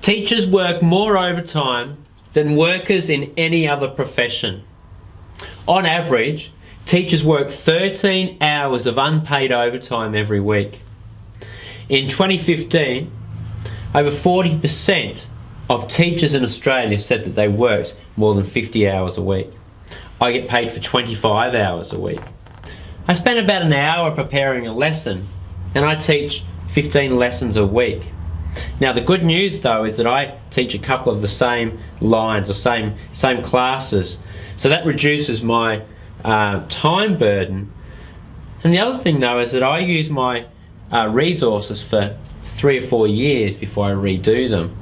Teachers work more overtime than workers in any other profession. On average, teachers work 13 hours of unpaid overtime every week. In 2015, over 40% of teachers in Australia said that they worked more than 50 hours a week. I get paid for 25 hours a week. I spend about an hour preparing a lesson, and I teach 15 lessons a week. Now the good news though is that I teach a couple of the same lines or same classes, so that reduces my time burden. And the other thing though is that I use my resources for 3 or 4 years before I redo them.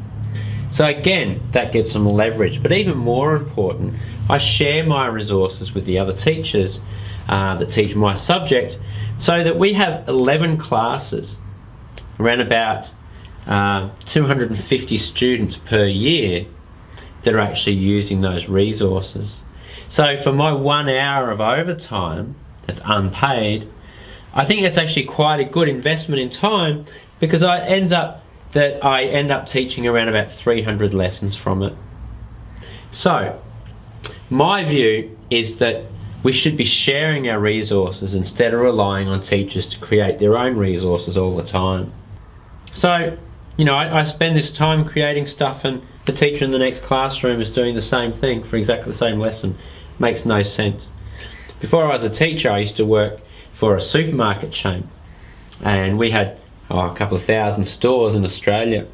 So again, that gives some leverage. But even more important, I share my resources with the other teachers that teach my subject, so that we have 11 classes, around about 250 students per year that are actually using those resources. So for my 1 hour of overtime that's unpaid, I think it's actually quite a good investment in time, because I end up teaching around about 300 lessons from it. So my view is that we should be sharing our resources instead of relying on teachers to create their own resources all the time. So, you know, I spend this time creating stuff, and the teacher in the next classroom is doing the same thing for exactly the same lesson. Makes no sense. Before I was a teacher, I used to work for a supermarket chain, and we had a couple of thousand stores in Australia.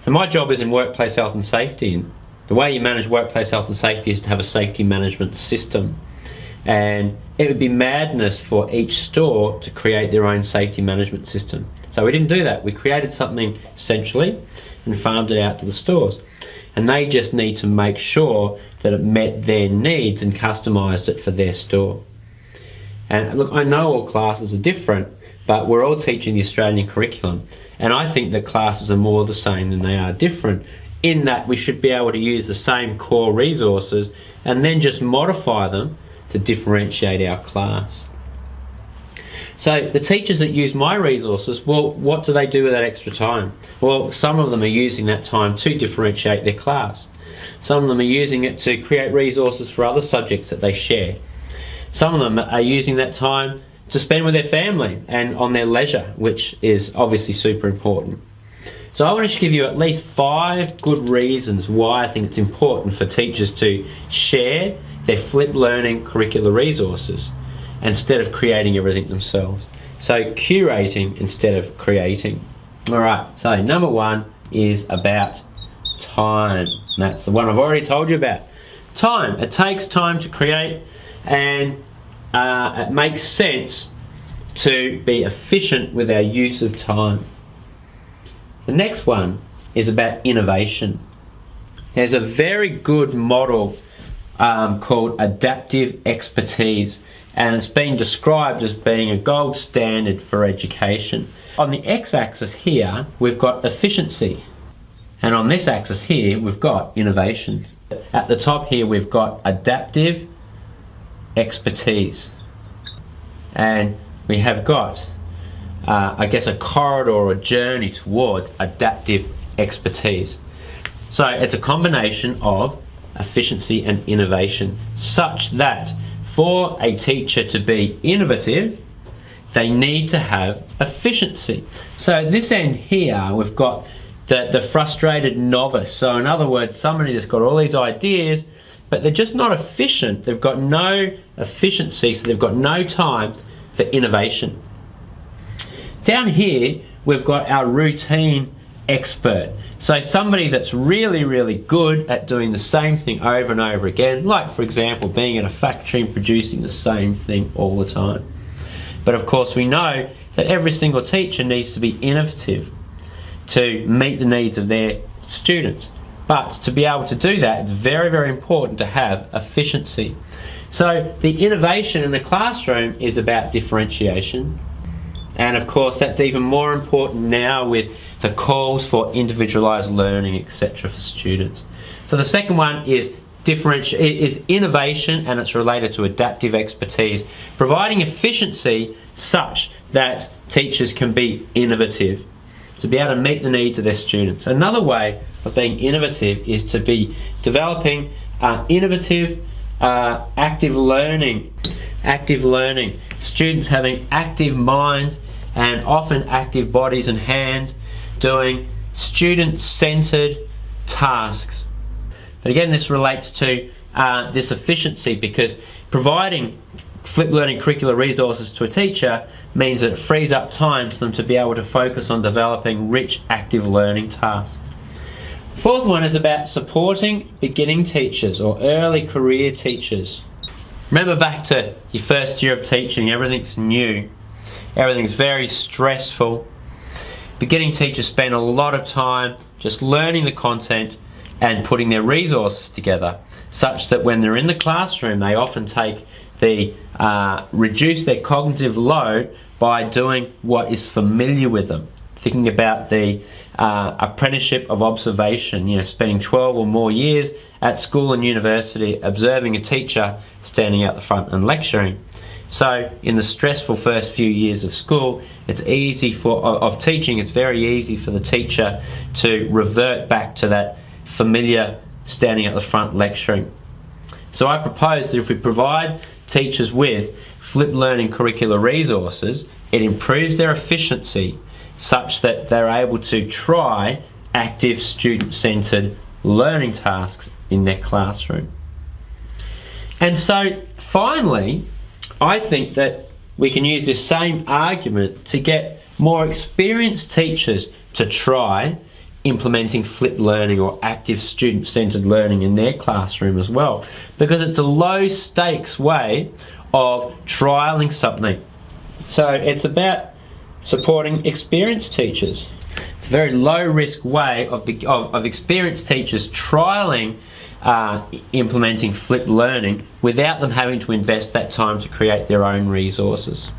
And my job is in workplace health and safety. And the way you manage workplace health and safety is to have a safety management system. And it would be madness for each store to create their own safety management system. So we didn't do that. We created something centrally and farmed it out to the stores. And they just need to make sure that it met their needs and customised it for their store. And look, I know all classes are different, but we're all teaching the Australian curriculum. And I think that classes are more the same than they are different, in that we should be able to use the same core resources and then just modify them to differentiate our class. So the teachers that use my resources, well, what do they do with that extra time? Well, some of them are using that time to differentiate their class. Some of them are using it to create resources for other subjects that they share. Some of them are using that time to spend with their family and on their leisure, which is obviously super important. So I want to give you at least 5 good reasons why I think it's important for teachers to share their flipped learning curricular resources instead of creating everything themselves. So curating instead of creating. Alright, so number 1 is about time. That's the one I've already told you about. Time. It takes time to create, and it makes sense to be efficient with our use of time. The next one is about innovation. There's a very good model called adaptive expertise, and it's been described as being a gold standard for education. On the x-axis here, we've got efficiency, and on this axis here, we've got innovation. At the top here, we've got adaptive expertise, and we have got I guess a corridor or a journey towards adaptive expertise. So it's a combination of efficiency and innovation, such that for a teacher to be innovative, they need to have efficiency. So at this end here, we've got the frustrated novice. So in other words, somebody that's got all these ideas, but they're just not efficient. They've got no efficiency, so they've got no time for innovation. Down here, we've got our routine expert. So somebody that's really, really good at doing the same thing over and over again, like for example, being in a factory and producing the same thing all the time. But of course we know that every single teacher needs to be innovative to meet the needs of their students. But to be able to do that, it's very, very important to have efficiency. So the innovation in the classroom is about differentiation. And of course that's even more important now with the calls for individualised learning, etc. for students. So the second one is innovation, and it's related to adaptive expertise, providing efficiency such that teachers can be innovative. to be able to meet the needs of their students. Another way of being innovative is to be developing innovative active learning. Active learning. Students having active minds and often active bodies and hands doing student-centered tasks. But again, this relates to this efficiency, because providing flipped learning curricular resources to a teacher means that it frees up time for them to be able to focus on developing rich active learning tasks. Fourth one is about supporting beginning teachers or early career teachers. Remember back to your first year of teaching, everything's new, everything's very stressful. Beginning teachers spend a lot of time just learning the content and putting their resources together, such that when they're in the classroom they often reduce their cognitive load by doing what is familiar with them. Thinking about the apprenticeship of observation, spending 12 or more years at school and university observing a teacher standing out the front and lecturing. So in the stressful first few years of school, it's very easy for the teacher to revert back to that familiar standing at the front lecturing. So I propose that if we provide teachers with flipped learning curricular resources, it improves their efficiency such that they're able to try active student-centered learning tasks in their classroom. And so finally, I think that we can use this same argument to get more experienced teachers to try implementing flipped learning or active student-centered learning in their classroom as well, because it's a low-stakes way of trialling something. So it's about supporting experienced teachers. It's a very low-risk way of experienced teachers trialling implementing flipped learning without them having to invest that time to create their own resources.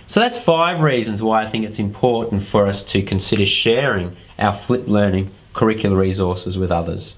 So that's 5 reasons why I think it's important for us to consider sharing our flipped learning curricular resources with others.